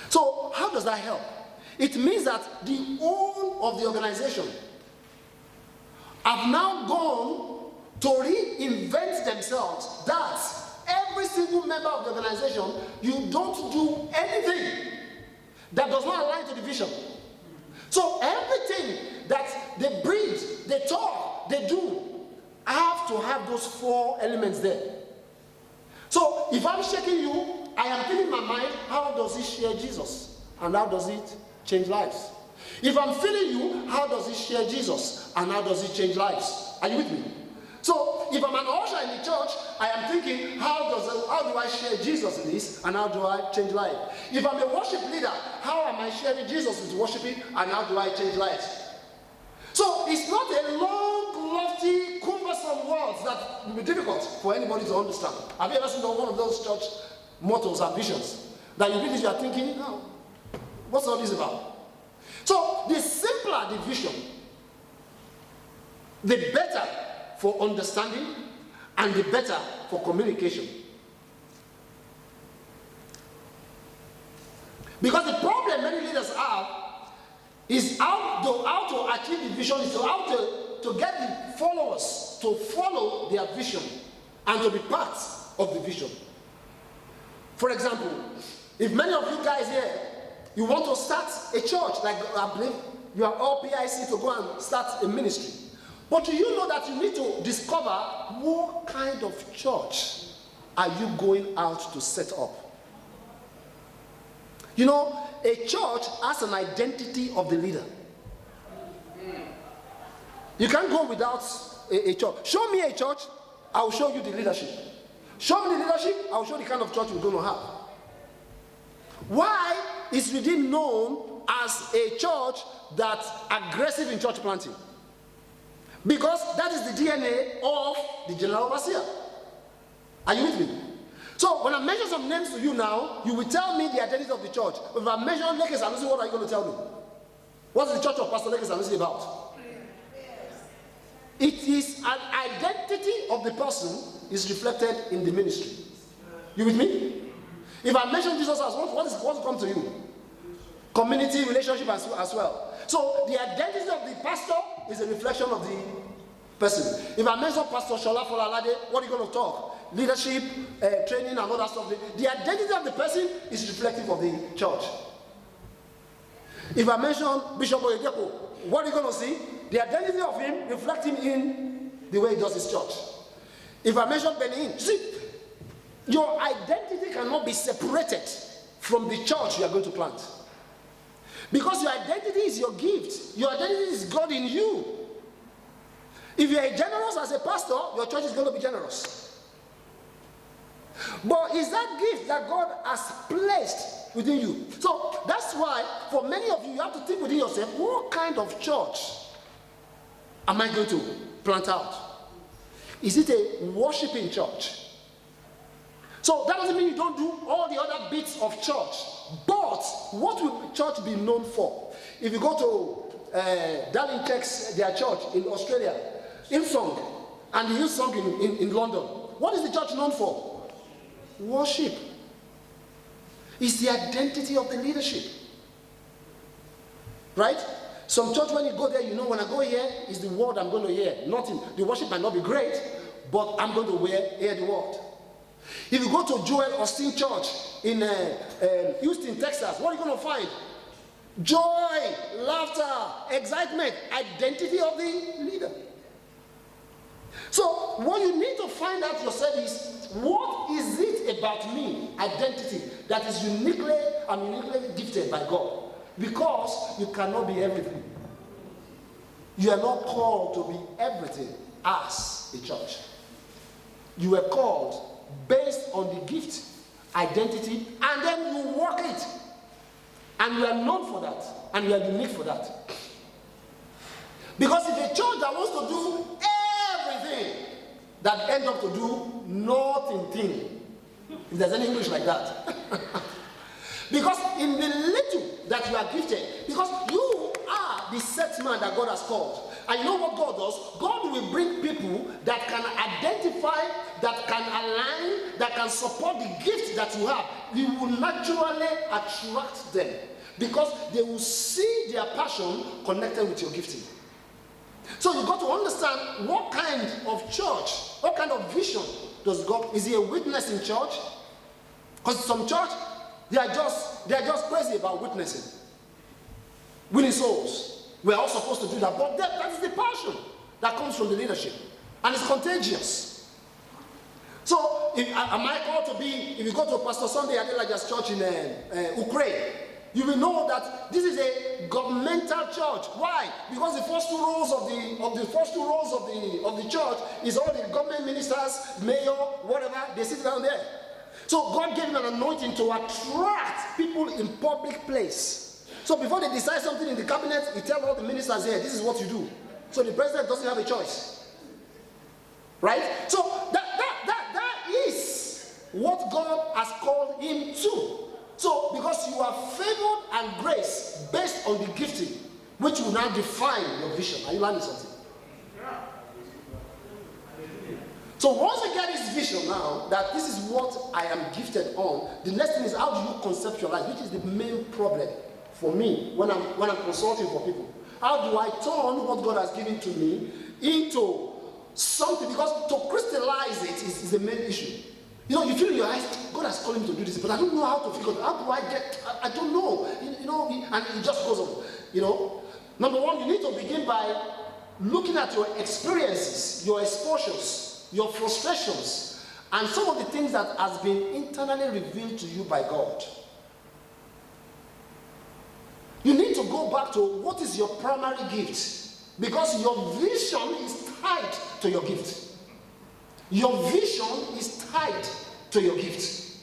So how does that help? It means that the whole of the organization have now gone to reinvent themselves, that every single member of the organization, you don't do anything that does not align to the vision. So everything that they breathe, they talk, they do, have to have those 4 elements there. So if I'm shaking you, I am thinking in my mind, how does it share Jesus? And how does it change lives? If I'm feeling you, how does it share Jesus? And how does it change lives? Are you with me? So if I'm an usher in the church, I am thinking, how do I share Jesus in this? And how do I change life? If I'm a worship leader, how am I sharing Jesus with worshiping? And how do I change lives? So it's not a long, lofty, cumbersome words that will be difficult for anybody to understand. Have you ever seen one of those church mottos and visions that you read it, you are thinking, no, what's all this about? So the simpler the vision, the better for understanding and the better for communication. Because the problem many leaders have is how to achieve the vision, is how to get the followers to follow their vision and to be part of the vision. For example, if many of you guys here, you want to start a church, like I believe you are all PIC to go and start a ministry. But do you know that you need to discover what kind of church are you going out to set up? You know, a church has an identity of the leader. You can't go without a church. Show me a church, I will show you the leadership. Show me the leadership, I will show the kind of church we're going to have. Why is Redeem known as a church that's aggressive in church planting? Because that is the DNA of the general overseer. Are you with me? So when I mention some names to you now, you will tell me the identity of the church. If I mention Leke Sanusi, what are you going to tell me? What's the church of Pastor Leke Sanusi about? It is an identity of the person is reflected in the ministry. You with me? If I mention Jesus as what comes to you? Community, relationship as well. So the identity of the pastor is a reflection of the person. If I mention Pastor Shola Folalade, what are you going to talk? Leadership, training and all that stuff. The identity of the person is reflective of the church. If I mention Bishop Oyedepo, what are you going to see? The identity of him reflecting in the way he does his church. If I mention Benin, see, your identity cannot be separated from the church you are going to plant. Because your identity is your gift. Your identity is God in you. If you are generous as a pastor, your church is going to be generous. But is that gift that God has placed within you? So that's why for many of you, you have to think within yourself, what kind of church am I going to plant out? Is it a worshiping church? So that doesn't mean you don't do all the other bits of church. But what will church be known for? If you go to Darling Tech's, their church in Australia, Hillsong, and the Hillsong in London, what is the church known for? Worship. It's the identity of the leadership. Right? Some church, when you go there, you know, when I go here, is the word I'm going to hear. Nothing. The worship might not be great, but I'm going to hear the word. If you go to Joel Austin Church in Houston, Texas, what are you going to find? Joy, laughter, excitement, identity of the leader. So what you need to find out yourself is, what is it about me, identity, that is uniquely gifted by God? Because you cannot be everything. You are not called to be everything as a church. You were called based on the gift, identity, and then you work it. And you are known for that, and you are unique for that. Because if a church that wants to do everything, that end up to do nothing, if there's any English like that. Because in the little that you are gifted, because you are the set man that God has called. And you know what God does? God will bring people that can identify, that can align, that can support the gift that you have. You will naturally attract them because they will see their passion connected with your gifting. So you've got to understand what kind of church, what kind of vision does God, is he a witness in church? Because some church, they are just crazy about witnessing. Winning souls. We're all supposed to do that, but that is the passion that comes from the leadership. And it's contagious. So, am I called to be, if you go to Pastor Sunday Adedeji's church in Ukraine, you will know that this is a governmental church. Why? Because the first two rows of the church is all the government ministers, mayor, whatever, they sit down there. So God gave him an anointing to attract people in public place. So before they decide something in the cabinet, he tells all the ministers here, this is what you do. So the president doesn't have a choice. Right? So that is what God has called him to. So because you are favored and grace based on the gifting, which will now define your vision. Are you learning something? So once you get this vision now, that this is what I am gifted on, the next thing is how do you conceptualize, which is the main problem for me when I'm consulting for people. How do I turn what God has given to me into something? Because to crystallize it is the main issue. You know, you feel in your eyes, God has called me to do this, but I don't know how to figure it out. How do I get, I don't know. You know, and it just goes on. You know, number one, you need to begin by looking at your experiences, your exposures, your frustrations, and some of the things that has been internally revealed to you by God. You need to go back to what is your primary gift, because your vision is tied to your gift. Your vision is tied to your gift.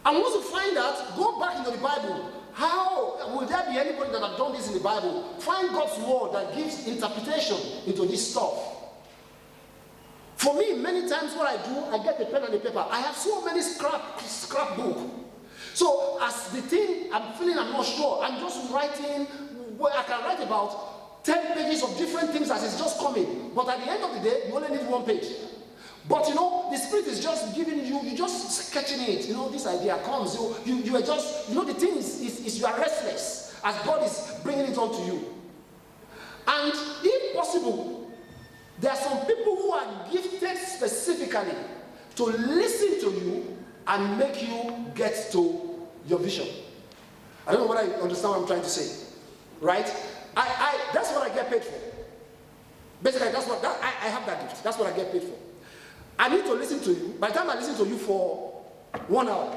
And once you find that, go back into the Bible. How will there be anybody that have done this in the Bible? Find God's word that gives interpretation into this stuff. For me, many times what I do, I get a pen and a paper. I have so many scrapbook. So as the thing I'm feeling, I'm not sure. I'm just writing. Well, I can write about 10 pages of different things as it's just coming. But at the end of the day, you only need one page. But you know, the Spirit is just giving you, you're just sketching it. You know, this idea comes. You are just, you know, the thing is you are restless as God is bringing it onto you. And if possible, there are some people who are gifted specifically to listen to you and make you get to your vision. I don't know what I understand what I'm trying to say. Right? That's what I get paid for. Basically, I have that gift. That's what I get paid for. I need to listen to you. By the time I listen to you for 1 hour,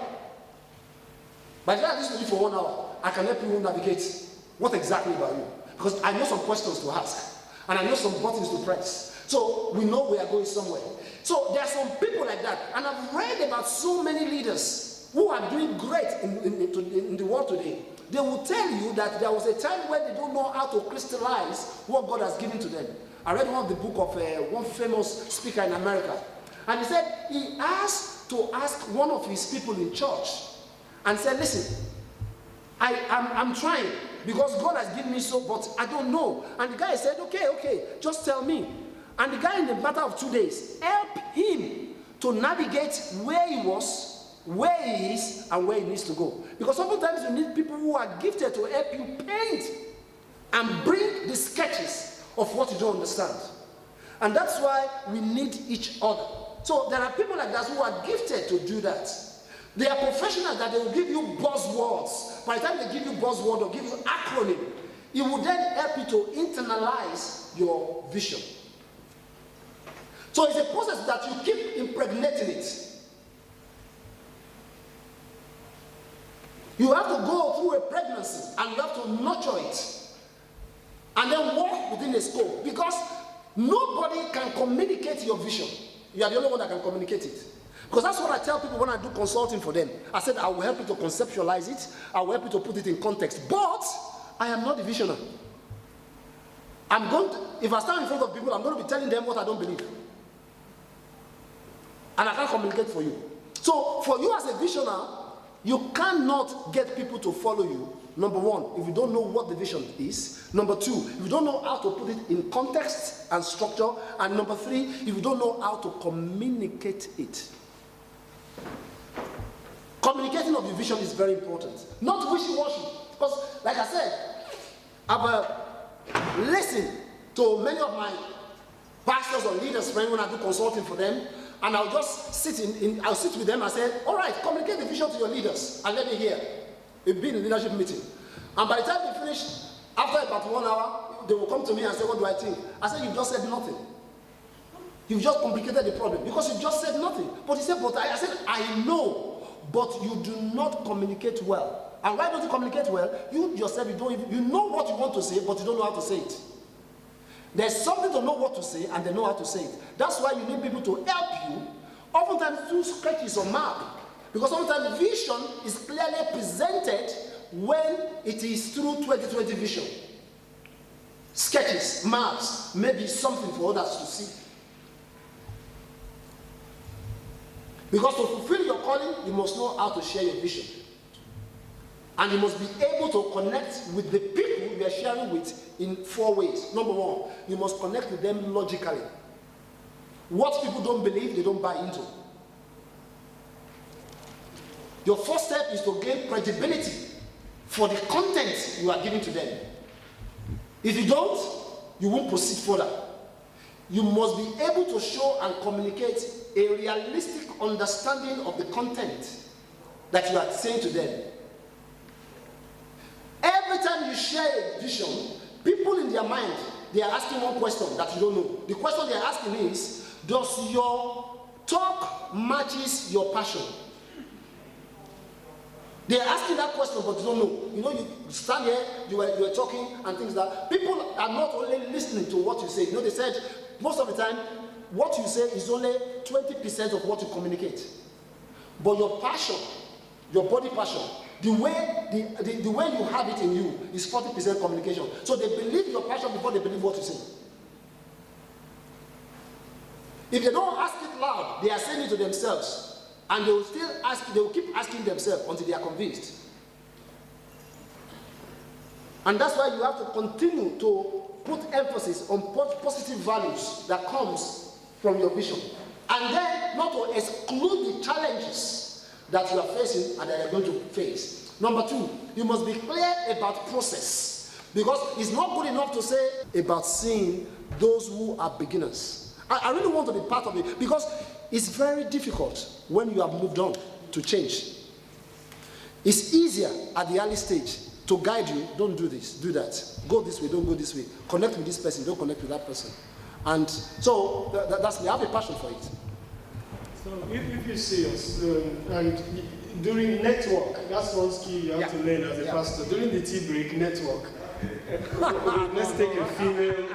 I can help you navigate what exactly about you. Because I know some questions to ask. And I know some buttons to press. So we know we are going somewhere. So there are some people like that. And I've read about so many leaders who are doing great in the world today. They will tell you that there was a time when they don't know how to crystallize what God has given to them. I read one of the book of one famous speaker in America. And he said he asked to ask one of his people in church and said, listen, I'm trying because God has given me so, but I don't know. And the guy said, okay, just tell me. And the guy in the matter of 2 days helped him to navigate where he was, where he is, and where he needs to go. Because sometimes you need people who are gifted to help you paint and bring the sketches of what you don't understand. And that's why we need each other. So there are people like that who are gifted to do that. They are professionals that they will give you buzzwords. By the time they give you buzzword or give you acronym, it will then help you to internalize your vision. So it's a process that you keep impregnating it. You have to go through a pregnancy and you have to nurture it. And then walk within a scope. Because nobody can communicate your vision. You are the only one that can communicate it. Because that's what I tell people when I do consulting for them. I said, I will help you to conceptualize it. I will help you to put it in context. But I am not a visionary. If I stand in front of people, I'm going to be telling them what I don't believe. And I can't communicate for you. So for you as a visionary, You cannot get people to follow you, number one, if you don't know what the vision is. Number two, if you don't know how to put it in context and structure. And number three, if you don't know how to communicate it. Communicating of the vision is very important. Not wishy-washy. Because, like I said, I've listened to many of my pastors or leaders friends when I do consulting for them. And I'll just I'll sit with them and say, all right, communicate the vision to your leaders and let me hear. We've been in leadership meeting. And by the time they finish, after about 1 hour, they will come to me and say, what do I think? I said, you've just said nothing. You've just complicated the problem because you just said nothing. But he said, I said, I know, but you do not communicate well. And why don't you communicate well? You yourself, you know what you want to say, but you don't know how to say it. There's something to know what to say, and they know how to say it. That's why you need people to help you, oftentimes through sketches or map. Because sometimes vision is clearly presented when it is through 2020 vision. Sketches, maps, maybe something for others to see. Because to fulfill your calling, you must know how to share your vision. And you must be able to connect with the people you are sharing with in 4 ways. Number one, you must connect with them logically. What people don't believe, they don't buy into. Your first step is to gain credibility for the content you are giving to them. If you don't, you won't proceed further. You must be able to show and communicate a realistic understanding of the content that you are saying to them. Every time you share a vision, people in their mind, they are asking one question that you don't know. The question they are asking is, does your talk matches your passion? They are asking that question, but you don't know. You know, you stand here, you were talking and things like that. People are not only listening to what you say. You know, they said, most of the time, what you say is only 20% of what you communicate. But your passion, your body passion, the way you have it in you is 40% communication. So they believe your passion before they believe what you say. If they don't ask it loud, they are saying it to themselves. And they will still ask, they will keep asking themselves until they are convinced. And that's why you have to continue to put emphasis on positive values that comes from your vision. And then not to exclude the challenges that you are facing and that you are going to face. Number two, you must be clear about process. Because it's not good enough to say about seeing those who are beginners. I really want to be part of it because it's very difficult when you have moved on to change. It's easier at the early stage to guide you, don't do this, do that. Go this way, don't go this way. Connect with this person, don't connect with that person. And so that's me. I have a passion for it. So if you see us, and during network, that's one skill you have to learn as a pastor. During the tea break, network. Let's take a female.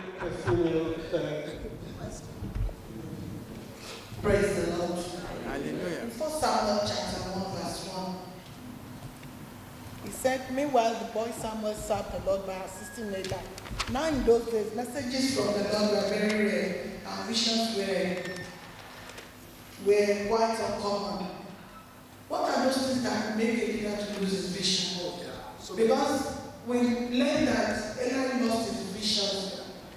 Praise the Lord. Hallelujah. In 1 Samuel chapter 1 verse 1, He said, meanwhile, the boy Samuel served the Lord by assisting Eli. Now in those days, messages from the Lord were very rare, and visions were quite uncommon. What are those things that make a leader to lose his vision? Because we learned that Eli lost his vision,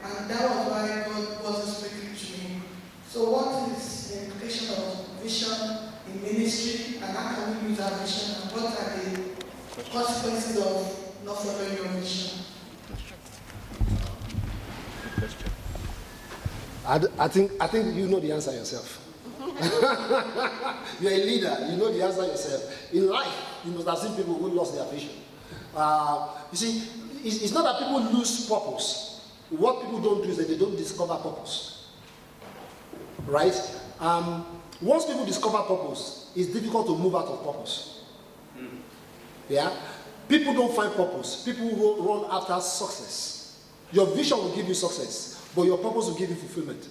and that was why God wasn't speaking to me. So what is the implication of vision in ministry, and how can we use our vision, and what are the consequences of not following your vision? I think you know the answer yourself. You're a leader, you know the answer yourself. In life, you must have seen people who lost their vision. You see, it's not that people lose purpose. What people don't do is that they don't discover purpose. Right? Once people discover purpose, it's difficult to move out of purpose. Yeah? People don't find purpose. People will run after success. Your vision will give you success, but your purpose will give you fulfillment.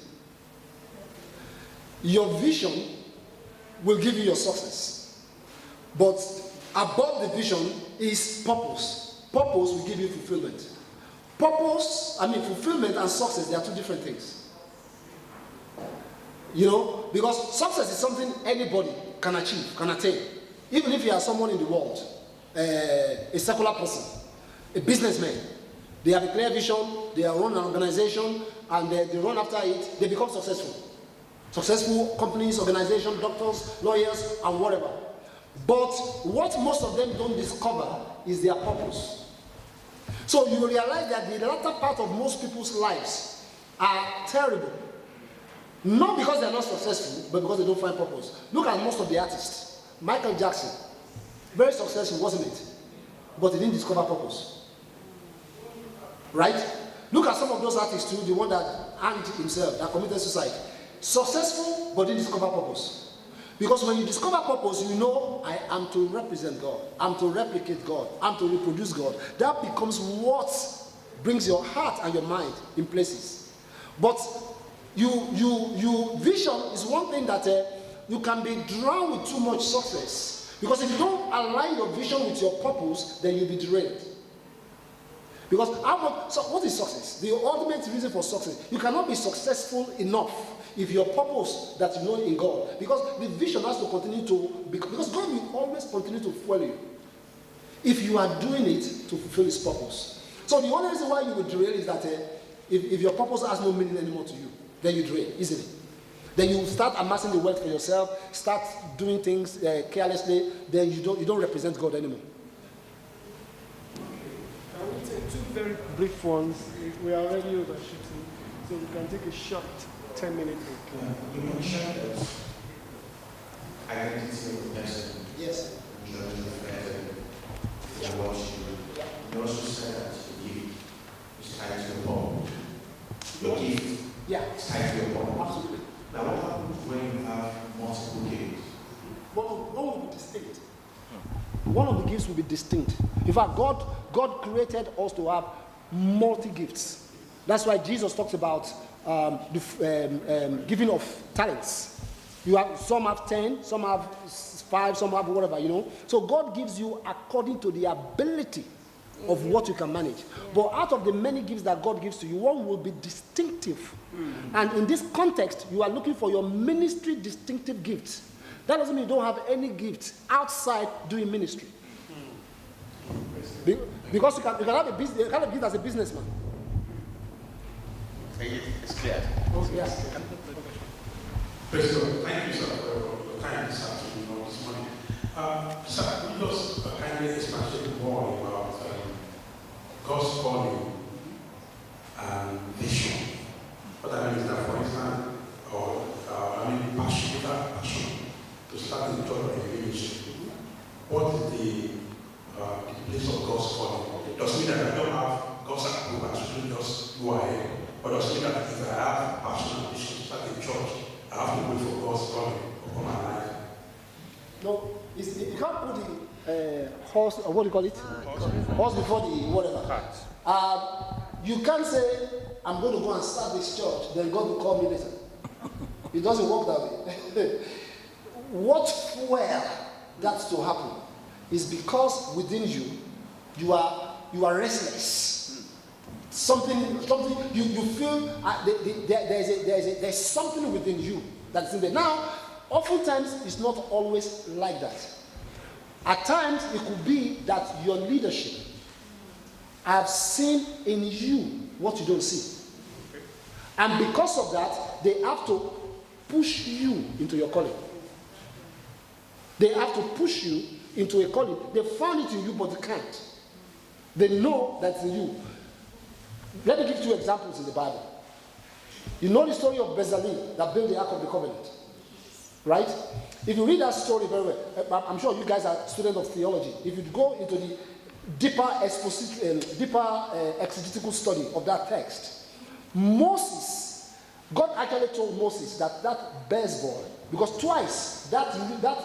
Your vision will give you your success, but above the vision is purpose. Purpose will give you fulfillment. Fulfillment and success, they are two different things. You know, because success is something anybody can achieve, can attain. Even if you are someone in the world, a secular person, a businessman, they have a clear vision, they run an organization, and they run after it, they become successful. Successful companies, organizations, doctors, lawyers, and whatever. But what most of them don't discover is their purpose. So you realize that the latter part of most people's lives are terrible. Not because they're not successful, but because they don't find purpose. Look at most of the artists. Michael Jackson, very successful, wasn't it? But he didn't discover purpose. Right? Look at some of those artists too, the one that hanged himself, that committed suicide. Successful, but didn't discover purpose. Because when you discover purpose, you know, I am to represent God. I'm to replicate God. I'm to reproduce God. That becomes what brings your heart and your mind in places. But vision is one thing that you can be drowned with too much success. Because if you don't align your vision with your purpose, then you'll be derailed. Because so what is success? The ultimate reason for success. You cannot be successful enough if your purpose that you know in God, because the vision has to continue to, because God will always continue to fuel you if you are doing it to fulfill His purpose. So the only reason why you will derail is that if your purpose has no meaning anymore to you, then you derail easily. Then you start amassing the wealth for yourself, start doing things carelessly, then you don't represent God anymore. I will take two very brief ones. We are already overshooting, so we can take a short 10-minute break. You mentioned identity of the person. Yes. Judge the person. You watch you. You also said that your gift is tied to your bond. Your gift is tied to your bond. Absolutely. Now, what happens when you have multiple gifts? One will be distinct. One of the gifts will be distinct. In fact, God created us to have multi-gifts. That's why Jesus talks about the giving of talents. Some have 10, some have 5, some have whatever, you know. So God gives you according to the ability of what you can manage. But out of the many gifts that God gives to you, one will be distinctive. And in this context, you are looking for your ministry distinctive gifts. That doesn't mean you don't have any gifts outside doing ministry. Because you can have a gift as a businessman. It's clear. Yes. Praise God. Thank you, sir, for your time this afternoon or this morning. Sir, could you just kindly expatiate more about God's calling and vision? What I mean is that, for instance, passion, without passion, to start in the church or in the ministry. What is the place of God's calling? Does it mean that I don't have God's approval, I should just go ahead? But does it mean that if I have passion and vision to start in church, I have to wait for God's calling upon my life? No, you can't put the horse, or what do you call it? Horse before the whatever. You can't say, I'm going to go and start this church, then God will call me later. It doesn't work that way. What fuel that's to happen is because within you, you are restless. Something you feel there's something within you that's in there. Now, oftentimes it's not always like that. At times it could be that your leadership have seen in you what you don't see. And because of that, they have to push you into your calling. They have to push you into a calling. They found it in you, but they can't. They know that's in you. Let me give 2 examples in the Bible. You know the story of Bezalel that built the Ark of the Covenant, right? If you read that story very well, I'm sure you guys are students of theology. If you go into the deeper exegetical study of that text, Moses, God actually told Moses that best boy, because twice that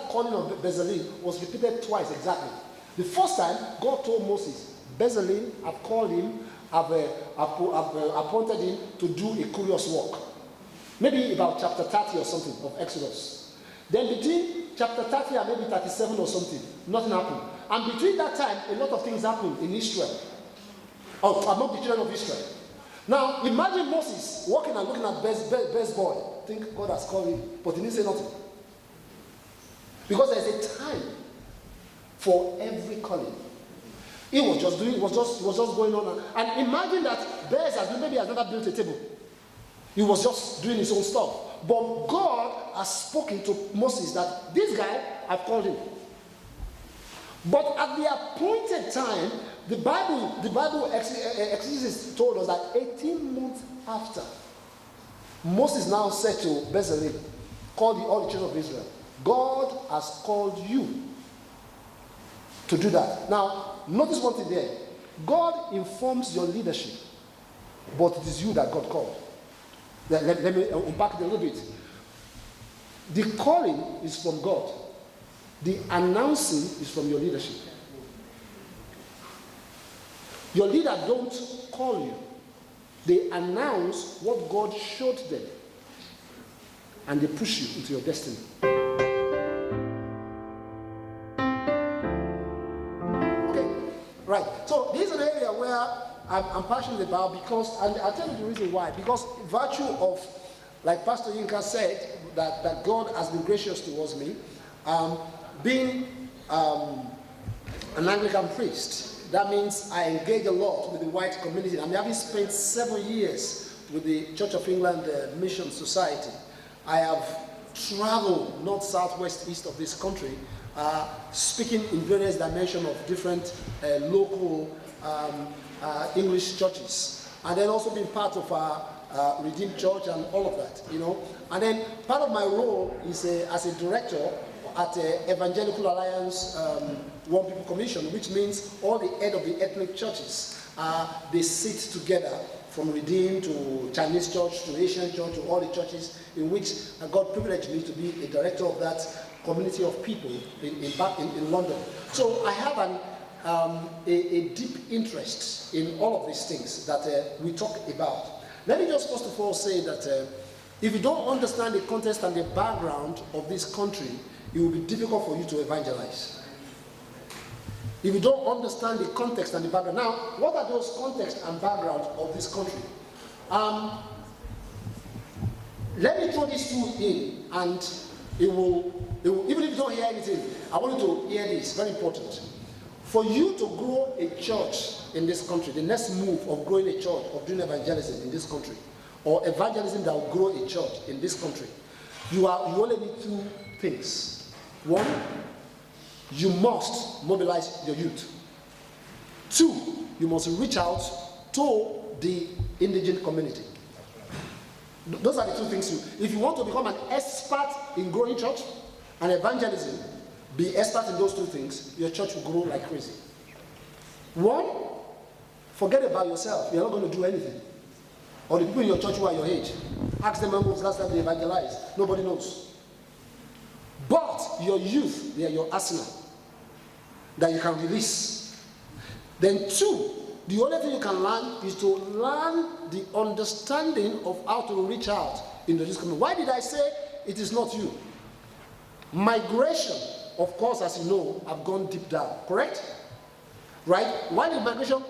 calling of Bezalel was repeated twice exactly. The first time, God told Moses, Bezalel, I've called him, I've appointed him to do a curious work. Maybe about chapter 30 or something of Exodus. Then between chapter 30 and maybe 37 or something, nothing happened. And between that time, a lot of things happened in Israel, among the children of Israel. Now, imagine Moses walking and looking at best boy. Think God has called him, but he didn't say nothing. Because there's a time for every calling. He was just going on. And imagine that Bezalel maybe has never built a table. He was just doing his own stuff. But God has spoken to Moses that this guy, I've called him. But at the appointed time, the Bible Exodus told us that 18 months after, Moses now said to Bezalel, call all the children of Israel, God has called you to do that. Now, notice one thing there. God informs your leadership, but it is you that God called. Let me unpack it a little bit. The calling is from God. The announcing is from your leadership. Your leader don't call you. They announce what God showed them. And they push you into your destiny. Okay, right. So this is an area where I'm passionate about because, and I'll tell you the reason why. Because virtue of, like Pastor Yinka said, that God has been gracious towards me, being an Anglican priest, that means I engage a lot with the white community. I mean, having spent 7 years with the Church of England Mission Society, I have traveled north, south, west, east of this country, speaking in various dimensions of different local English churches, and then also being part of our Redeemed Church and all of that, you know. And then part of my role is as a director at Evangelical Alliance One People Commission, which means all the head of the ethnic churches, they sit together from Redeemed to Chinese church to Asian church to all the churches in which God privileged me to be a director of that community of people in London. So I have a deep interest in all of these things that we talk about. Let me just first of all say that if you don't understand the context and the background of this country, it will be difficult for you to evangelize. If you don't understand the context and the background. Now, what are those context and background of this country? Let me throw these two in, and it will, even if you don't hear anything, I want you to hear this, very important. For you to grow a church in this country, the next move of growing a church, of doing evangelism in this country, or evangelism that will grow a church in this country, you only need two things. One, you must mobilize your youth. Two, you must reach out to the indigent community. Those are the two things. If you want to become an expert in growing church and evangelism, be expert in those two things, your church will grow like crazy. One, forget about yourself. You're not going to do anything. Or the people in your church who are your age, ask them when was the last time they evangelized. Nobody knows. But your youth, they are your arsenal that you can release. Then two, the only thing you can learn is to learn the understanding of how to reach out into this community. Why did I say it is not you? Migration, of course, as you know, have gone deep down, correct? Right? Why did migration?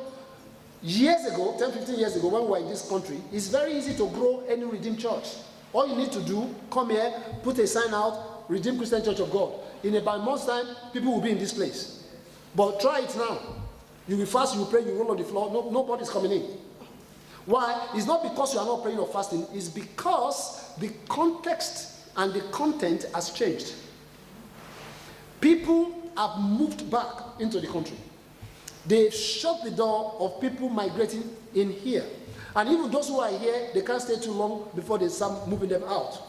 Years ago, 10, 15 years ago, when we were in this country, it's very easy to grow any Redeemed church. All you need to do, come here, put a sign out, Redeemed Christian Church of God. In about a month's time, people will be in this place. But try it now. You will fast, you will pray, you will roll on the floor, nobody's coming in. Why? It's not because you are not praying or fasting, it's because the context and the content has changed. People have moved back into the country. They've shut the door of people migrating in here. And even those who are here, they can't stay too long before they start moving them out.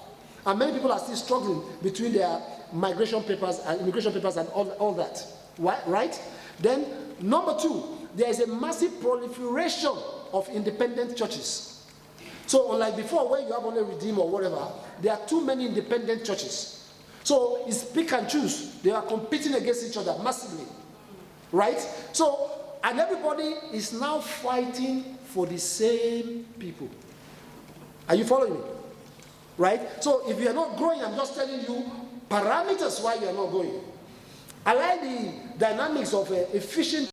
And many people are still struggling between their migration papers and immigration papers and all that. Right? Then, number two, there is a massive proliferation of independent churches. So unlike before, where you have only Redeem or whatever, there are too many independent churches. So it's pick and choose. They are competing against each other massively. Right? So, and everybody is now fighting for the same people. Are you following me? Right? So if you are not growing, I'm just telling you parameters why you are not going. I like the dynamics of efficient